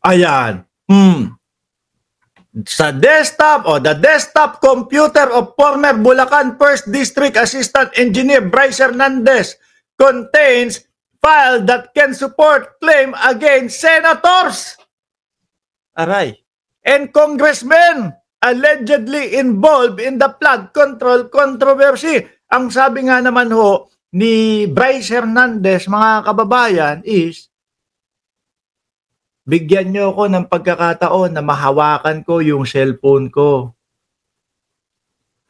Ayan. Sa desktop o the desktop computer of former Bulacan 1st District Assistant Engineer Bryce Hernandez contains file that can support claim against senators, aray, and congressmen allegedly involved in the flood control controversy. Ang sabi nga naman ho ni Bryce Hernandez, mga kababayan, is bigyan nyo ako ng pagkakataon na mahawakan ko yung cellphone ko.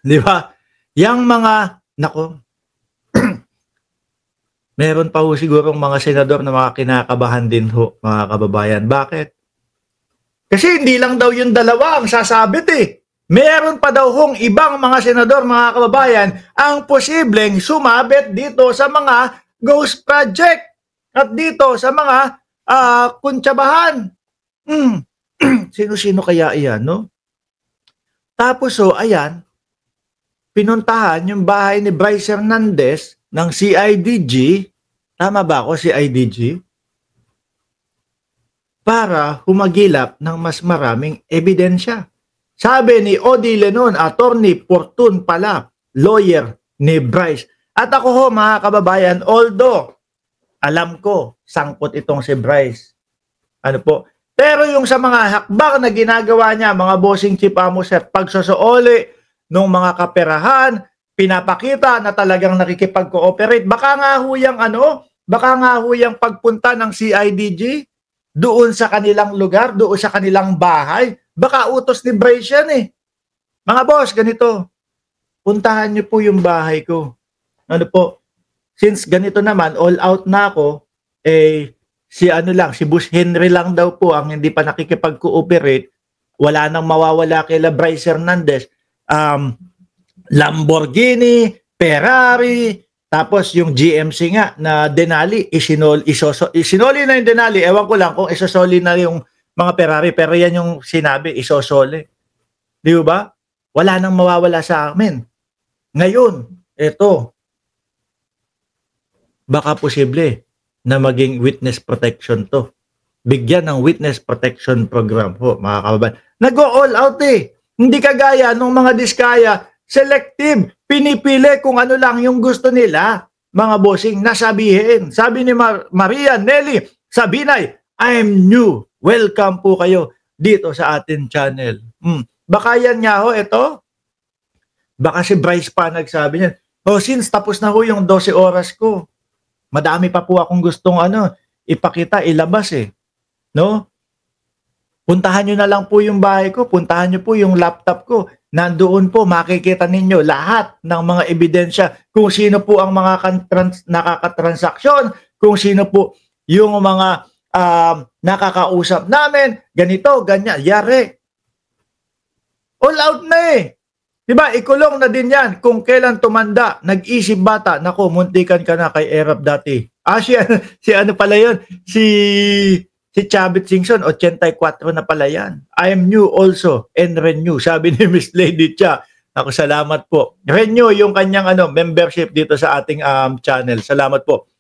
Di ba? Yang mga, nako, meron pa ho sigurong mga senador na mga kinakabahan din ho, mga kababayan. Bakit? Kasi hindi lang daw yung dalawa ang sasabit eh. Meron pa daw hong ibang mga senador, mga kababayan, ang posibleng sumabit dito sa mga ghost project at dito sa mga kuntsabahan. Sino-sino kaya iyan, no? Tapos ayan, pinuntahan yung bahay ni Bryce Hernandez ng CIDG, tama ba ako, CIDG? Para humagilap ng mas maraming ebidensya. Sabi ni Odi Lenon, Attorney Fortun pala, lawyer ni Bryce. At ako ho, mga kababayan, although alam ko, sangkot itong si Bryce. Ano po? Pero yung sa mga hakbang na ginagawa niya, mga bossing chief amo sir, pagsosooli ng mga kaperahan, pinapakita na talagang nakikipag-cooperate. Baka nga ho yung pagpunta ng CIDG doon sa kanilang lugar, doon sa kanilang bahay. Baka utos ni Bryce yan eh. Mga boss, ganito. Puntahan niyo po yung bahay ko. Ano po? Since ganito naman, all out na ako, si Bush Henry lang daw po ang hindi pa nakikipag-cooperate. Wala nang mawawala kay Bryce Hernandez. Lamborghini, Ferrari, tapos yung GMC nga na Denali, isinoli na yung Denali. Ewan ko lang kung isosoli na yung mga Ferrari, pero yan yung sinabi, isosoli. Di ba? Wala nang mawawala sa amin. Ngayon, eto, baka posible na maging witness protection to. Bigyan ng witness protection program po, mga kababayan. Nag-all out eh. Hindi kagaya nung mga diskaya, selective, pinipili kung ano lang yung gusto nila, mga bossing, nasabihin. Sabi ni Maria Nelly Sabinay, I'm new. Welcome po kayo dito sa ating channel. Baka yan nga ho, ito. Baka si Bryce pa nagsabi niyan, since tapos na ho yung 12 oras ko, madami pa po akong gustong ipakita, ilabas eh. No? Puntahan nyo na lang po yung bahay ko, puntahan nyo po yung laptop ko. Nandoon po, makikita ninyo lahat ng mga ebidensya kung sino po ang mga nakakatransaksyon, kung sino po yung mga nakakausap namin, ganito, ganyan, yari. All out na eh. Diba, ikulong na din yan kung kailan tumanda, nag-isip bata, naku, muntikan ka na kay Erap dati. Si ano pala yun? Si Chavit Singson, 84 na pala yan. I am new also and renew, sabi ni Miss Lady Cha. Ako, salamat po. Renew yung kanyang membership dito sa ating channel. Salamat po.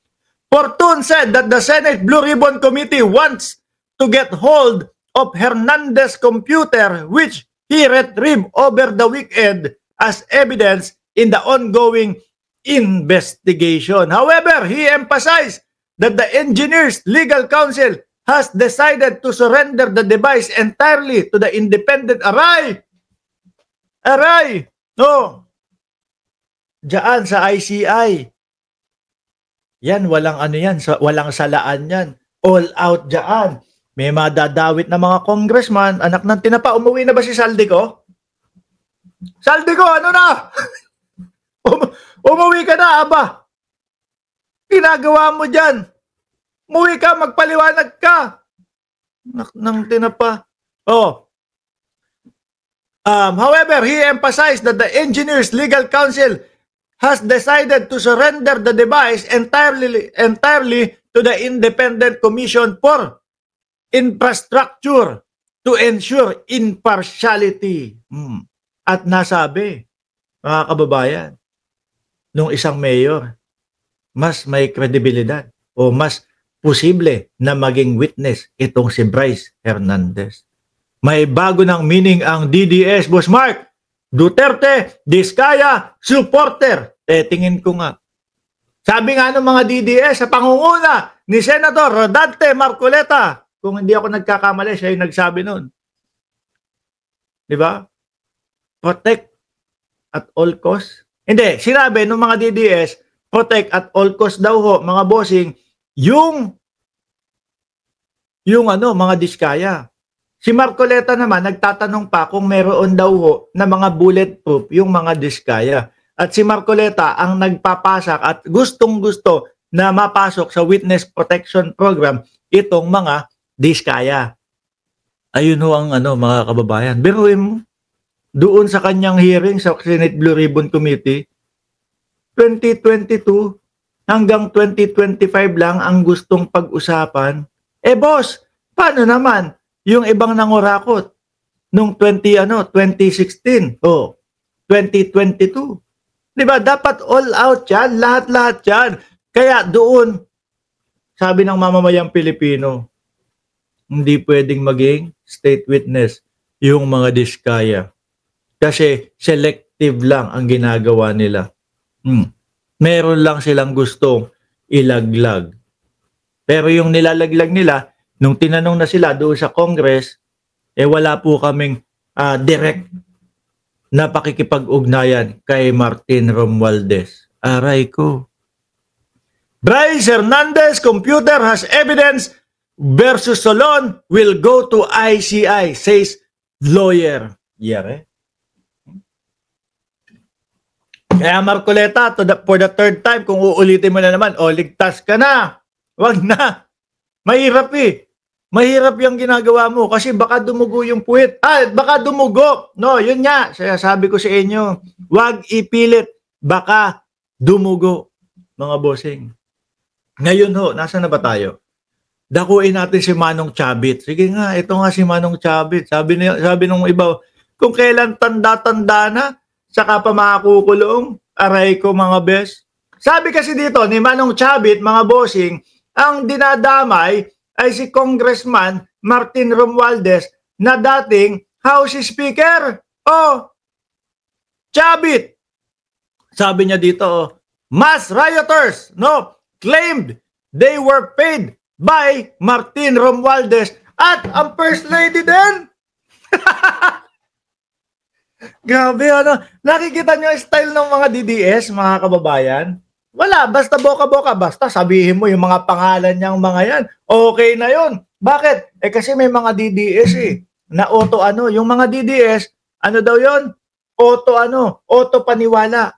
Fortun said that the Senate Blue Ribbon Committee wants to get hold of Hernandez computer which he retrieved over the weekend as evidence in the ongoing investigation. However, he emphasized that the engineer's legal counsel has decided to surrender the device entirely to the independent Aray! No. Diyan sa ICI. Yan, walang walang salaan yan. All out diyan. May madadawit na mga congressman, anak ng tinapa, umuwi na ba si Saldico? Saldico, ano na? Umuwi ka na, aba. Ginagawa mo dyan. Umuwi ka, magpaliwanag ka. Anak ng tinapa. However, he emphasized that the engineer's legal counsel has decided to surrender the device entirely to the Independent Commission for Infrastructure to ensure impartiality. At nasabi, mga kababayan, nung isang mayor, mas may kredibilidad o mas posible na maging witness itong si Bryce Hernandez. May bago ng meaning ang DDS, Boss Mark. Duterte, Diskaya, supporter. Tingin ko nga. Sabi nga ng mga DDS sa pangunguna ni Senator Rodante Marcoleta, kung hindi ako nagkakamali, siya yung nagsabi nun. Di ba? Protect at all costs. Hindi, sinabi ng mga DDS, protect at all costs daw ho, mga bossing, yung mga Diskaya. Si Marcoleta naman, nagtatanong pa kung meron daw ho na mga bulletproof yung mga Diskaya. At si Marcoleta ang nagpapasak at gustong-gusto na mapasok sa Witness Protection Program itong mga Diskaya. Ayun ho ang mga kababayan. Biruin mo, doon sa kanyang hearing sa Senate Blue Ribbon Committee, 2022 hanggang 2025 lang ang gustong pag-usapan. Boss, paano naman yung ibang nangurakot nung 2016 o 2022? Diba? Dapat all out yan, lahat-lahat yan. Kaya doon, sabi ng mamamayang Pilipino, hindi pwedeng maging state witness yung mga Diskaya. Kasi selective lang ang ginagawa nila. Meron lang silang gustong ilaglag. Pero yung nilalaglag nila, nung tinanong na sila doon sa Congress, wala po kaming direct na pakikipag-ugnayan kay Martin Romualdez. Aray ko. Bryce Hernandez computer has evidence versus Solon will go to ICI, says lawyer. Yare. Kaya Marcoleta, for the third time, kung uulitin mo na naman, ligtas ka na. Wag na. Mahirap Mahirap yung ginagawa mo kasi baka dumugo yung puwit. Baka dumugo. No, yun nga. Sabi ko sa inyo, wag ipilit. Baka dumugo, mga bossing. Ngayon ho, nasa na ba tayo? Dakuin natin si Manong Chabit. Sige nga, ito nga si Manong Chabit. Sabi nung iba, kung kailan tanda-tanda na, saka pa makakukulong, aray ko mga bes. Sabi kasi dito ni Manong Chabit, mga bossing, ang dinadamay ay si Congressman Martin Romualdez na dating House Speaker. Chabit. Sabi niya dito, mass rioters, claimed they were paid by Martin Romualdez at ang First Lady din. Grabe, nakikita niyo yung style ng mga DDS, mga kababayan? Wala, basta boka-boka, basta sabihin mo yung mga pangalan niyang mga yan. Okay na yun. Bakit? Kasi may mga DDS na yung mga DDS, daw yun? Auto paniwala.